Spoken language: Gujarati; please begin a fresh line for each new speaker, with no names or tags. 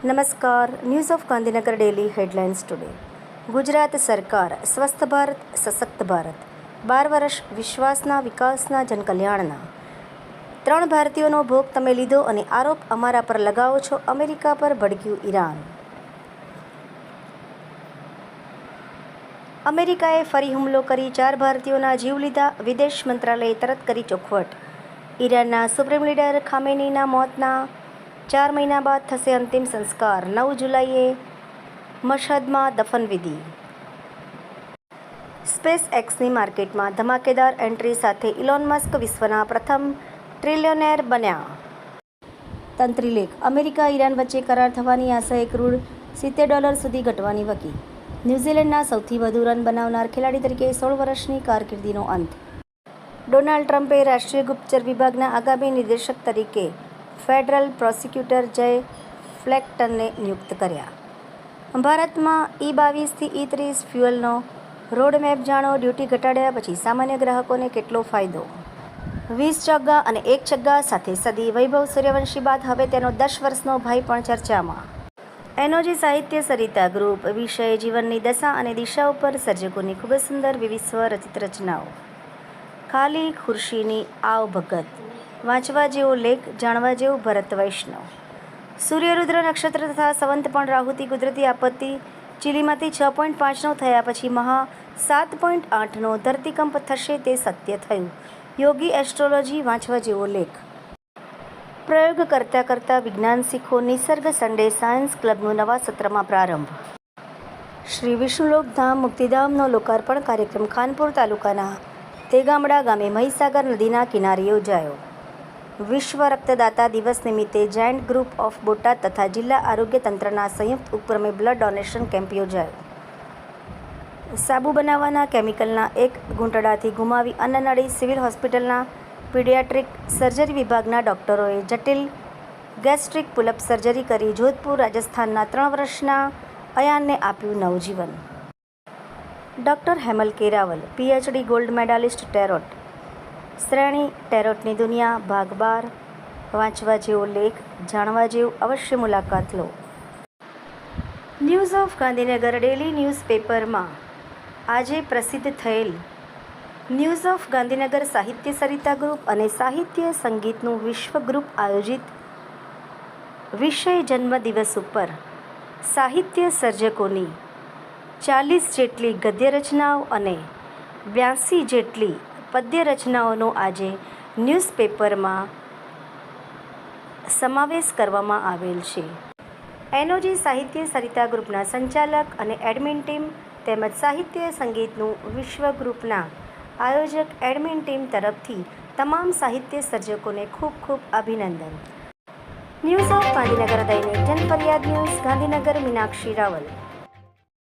નમસ્કાર. News of Gandhinagar daily headlines today. Gujarat સરકાર સ્વસ્થ ભારત સશક્ત ભારત 12 વર્ષ વિશ્વાસના વિકાસના જનકલ્યાણના 3 ભારતીયોનો ભોગ તમે લીધો અને આરોપ અમારા પર લગાવો છો. અમેરિકા પર ભડક્યું ઈરાન. અમેરિકાએ ફરી હુમલો કરી 4 ભારતીયોના જીવ લીધા. વિદેશ મંત્રાલયે તરત કરી ચોખવટ. ઈરાનના સુપ્રીમ લીડર ખામેનીના મોતના 4 મહિના બાદ થશે અંતિમ સંસ્કાર. 9 જુલાઈએ મશહદમાં દફનવિધિ. સ્પેસ એક્સની માર્કેટમાં ધમાકેદાર એન્ટ્રી સાથે ઇલોન મસ્ક વિશ્વના પ્રથમ ટ્રિલિયોનેર બન્યા. તંત્રીલેખ. અમેરિકા ઈરાન વચ્ચે કરાર થવાની આશાએ ક્રૂડ $70 સુધી ઘટવાની વકી. ન્યૂઝીલેન્ડના સૌથી વધુ રન બનાવનાર ખેલાડી તરીકે 16 વર્ષની કારકિર્દીનો અંત. ડોનાલ્ડ ટ્રમ્પે રાષ્ટ્રીય ગુપ્તચર વિભાગના આગામી નિદેશક તરીકે ફેડરલ પ્રોસિક્યુટર જય ફ્લેક્ટનને નિયુક્ત કર્યા. ભારતમાં E22 થી E30 ફ્યુઅલનો રોડમેપ જાણો. ડ્યુટી ઘટાડ્યા પછી સામાન્ય ગ્રાહકોને કેટલો ફાયદો? 20 ચોગ્ગા અને 1 છગ્ગા સાથે સદી. વૈભવ સૂર્યવંશી બાદ હવે તેનો 10 વર્ષનો ભાઈ પણ ચર્ચામાં. એનોજી સાહિત્ય સરિતા ગ્રુપ. વિષય જીવનની દશા અને દિશા ઉપર સર્જકોની ખૂબ જ સુંદર વિવિધ સ્વરચિત રચનાઓ. ખાલી ખુરશીની આવ ભગત. વાંચવા જેવો લેખ, જાણવા જેવું ભરત વૈષ્ણવ. સૂર્યરુદ્ર નક્ષત્ર તથા સંવંત પણ રાહુતી કુદરતી આપત્તિ. ચીલીમાંથી 6.5નો થયા પછી મહા 7.8નો ધરતીકંપ થશે તે સત્ય થયું. યોગી એસ્ટ્રોલોજી વાંચવા જેવો લેખ. પ્રયોગ કરતાં કરતાં વિજ્ઞાન શીખો. નિસર્ગ સન્ડે સાયન્સ ક્લબનો નવા સત્રમાં પ્રારંભ. શ્રી વિષ્ણુલોક ધામ મુક્તિધામનો લોકાર્પણ કાર્યક્રમ ખાનપુર તાલુકાના તેગામડા ગામે મહીસાગર નદીના કિનારે યોજાયો. વિશ્વ રક્તદાતા દિવસ નિમિત્તે જાયન્ટ ગ્રુપ ઓફ બોટાદ તથા જિલ્લા આરોગ્ય તંત્રના સંયુક્ત ઉપક્રમે બ્લડ ડોનેશન કેમ્પ યોજાયો. સાબુ બનાવવાના કેમિકલના 1 ઘૂંટડાથી ગુમાવી અન્નનળી. સિવિલ હોસ્પિટલના પીડિયાટ્રિક સર્જરી વિભાગના ડોક્ટરોએ જટિલ ગેસ્ટ્રિક પુલઅપ સર્જરી કરી. જોધપુર રાજસ્થાનના 3 વર્ષના અયાનને આપ્યું નવજીવન. Doctor Hemal Keraval PhD gold medalist. Tarot શ્રેણી ટેરોટની દુનિયા ભાગ 12. વાંચવા જેવો લેખ, જાણવા જેવું અવશ્ય મુલાકાત લો. ન્યૂઝ ઓફ ગાંધીનગર ડેલી ન્યૂઝપેપરમાં આજે પ્રસિદ્ધ થયેલ ન્યૂઝ ઓફ ગાંધીનગર સાહિત્ય સરિતા ગ્રુપ અને સાહિત્ય સંગીતનું વિશ્વ ગ્રુપ આયોજિત વિષય જન્મદિવસ ઉપર સાહિત્ય સર્જકોની 40 જેટલી ગદ્ય રચનાઓ અને 82 જેટલી પદ્ય રચનાઓનો આજે ન્યૂઝપેપરમાં સમાવેશ કરવામાં આવેલ છે. એનોજી સાહિત્ય સરિતા ગ્રુપના સંચાલક અને એડમિન ટીમ તેમજ સાહિત્ય સંગીતનું વિશ્વ ગ્રુપના આયોજક એડમિન ટીમ તરફથી તમામ સાહિત્ય સર્જકોને ખૂબ ખૂબ અભિનંદન. ન્યૂઝ ઓફ ગાંધીનગર દૈનિક જનફરિયાદ ન્યૂઝ ગાંધીનગર. મીનાક્ષી રાવલ.